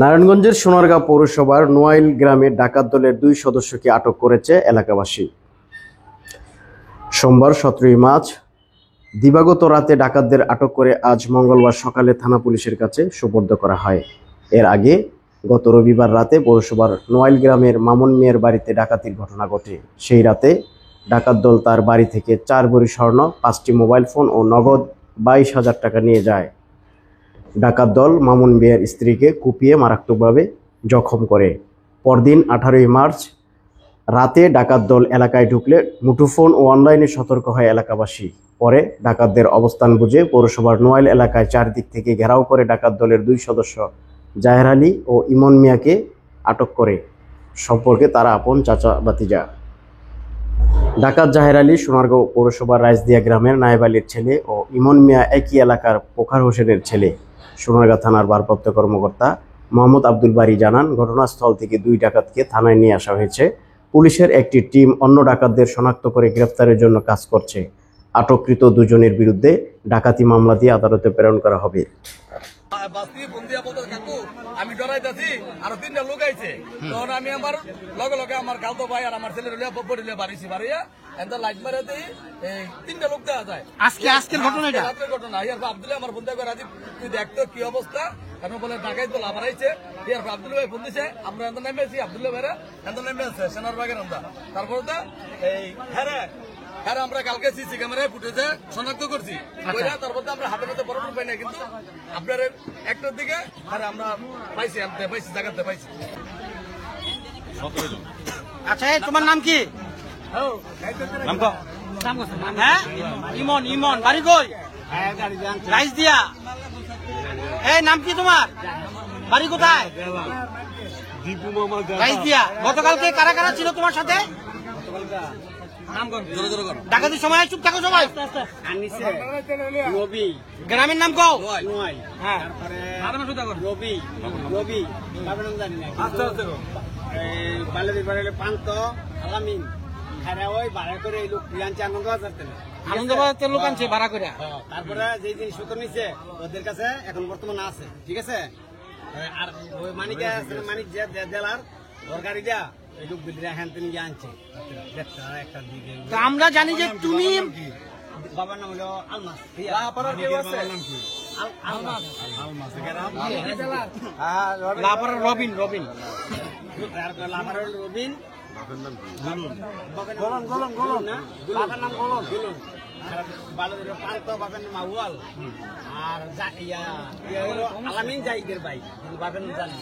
নারায়ণগঞ্জের সোনারগাঁও পৌরসভার নোয়াইল গ্রামে ডাকাত দলের 2 সদস্যকে আটক করেছে এলাকাবাসী। সোমবার 17 মার্চ দিবাগত রাতে ডাকাতদের আটক করে আজ মঙ্গলবার সকালে থানা পুলিশের কাছে সোপর্দ করা হয়। এর আগে গত রবিবার রাতে পৌরসভার নোয়াইল গ্রামের মামুন মিয়ার বাড়িতে ডাকাতির ঘটনা ঘটে। সেই রাতে ডাকাত দল তার বাড়ি থেকে 4 ভরি স্বর্ণ, 5টি মোবাইল ফোন ও নগদ 22,000 টাকা নিয়ে যায়। ডাকাত দল মামুন মিয়ার স্ত্রীকে কুপিয়ে মারাত্মকভাবে জখম করে। পরদিন 18 মার্চ রাতে ডাকাত দল এলাকায় ঢুকলে মুঠোফোন ও অনলাইনে সতর্ক হয় এলাকাবাসী। পরে ডাকাতদের অবস্থান বুঝে পৌরসভার নোয়াইল এলাকায় চারদিক থেকে ঘেরাও করে ডাকাত দলের 2 সদস্য জাহের আলী ও ইমন মিয়াকে আটক করে। সম্পর্কে তারা আপন চাচা ভাতিজা। ডাকাত জাহের আলী সোনারগাঁও পৌরসভার রাইজদিয়া গ্রামের নায়েব আলীর ছেলে ও ইমন মিয়া একই এলাকার পোখার হোসেনের ছেলে। সোনারগাঁ থানার ভারপ্রাপ্ত কর্মকর্তা মোহাম্মদ আব্দুল বারী জানান, ঘটনাস্থল থেকে 2 ডাকাতকে থানায় নিয়ে আসা হয়েছে। পুলিশের একটি টিম অন্য ডাকাতদের শনাক্ত করে গ্রেফতারের জন্য কাজ করছে। আটককৃত 2 জনের বিরুদ্ধে ডাকাতি মামলা দিয়ে আদালতে প্রেরণ করা হবে। আমি ডরাইতেছি আর 3টা লোক আইছে, তখন আমি আমার লগে লগে আমার গালতো ভাই আর আমার ছেলের বড়ি বাড়িছি বাড়িয়া এত লাইট মারে দিই, 3টা লোক দেখা যায়। আজকের ঘটনা ইয়ার আব্দুল্লাহ আমার বন্ধু করে রাজি, তুই দেখতো কি অবস্থা। আমি বলে ঢাকায় তো লাভ হারাইছে, ইয়ার আব্দুল্লাহ ভাই ফোন দিছে, আমরা এত নেমেছি, আব্দুল্লাহ ভাইরা এত নেমে আছে সেনার বাগের আমরা। তারপরে তো হ্যাঁ আমরা কালকে সিসি ক্যামেরায় ফুটেছে শনাক্ত করছি। তারপর আমরা হাতে হাতে বড় পাই না, কিন্তু আপনার একটার দিকে আমরা পাইছি জায়গাতে পাইছি। আচ্ছা, তোমার নাম কি? ইমন। ইমন বাড়ি কই? রাইস দিয়া। এই নাম কি তোমার? বাড়ি কোথায়? রাইস দিয়া। গতকালকে কারা কারা ছিল তোমার সাথে? ডাকাতির সময় চুপ থাকো সবাই। গ্রামের নাম কও? হ্যাঁ, আনন্দবাজার লোক আনছে ভাড়া করে। তারপরে যে জিনিসপত্র নিচ্ছে ওদের কাছে এখন বর্তমানে আছে, ঠিক আছে। আর ওই মানিক জেলার ওর গাড়িটা আমরা জানি যে তুমি বাবার নাম হলো আলমাস। রবিন বাবার নাম গোলন। বাবার নাম আউয়াল। আর আলামিন জাহিদের ভাই, বাবার নাম জানি।